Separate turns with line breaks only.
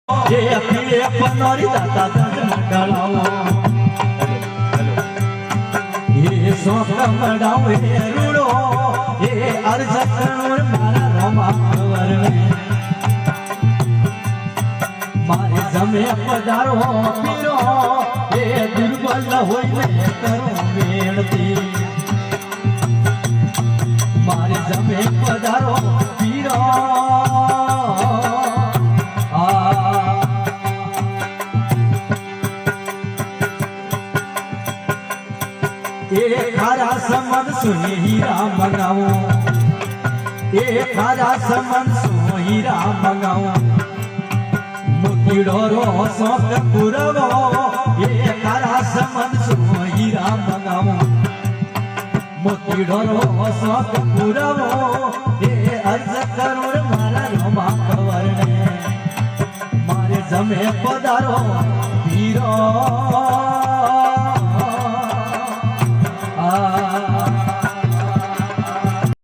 ये पीले पनोरी दाता दर्द डलाओ ये सोख मडाओ ये रूड़ो ये अर्ज करूर मारा रोमा वरने मारे जमे पधारो पीरो ये दुर्बल होई मैं करूं वेणती मारे जमे पधारो पीरो खारा समन सुनी हीरा मंगाओ खारा समन सुनी हीरा मंगाओ मुकीड़ो रो सोक पुरवो खारा समन सुनी हीरा मंगाओ मुकीड़ो रो सोक पुरवो अर्ज करूर मारा रोमा कवरने मारे जमे पधारो हीरो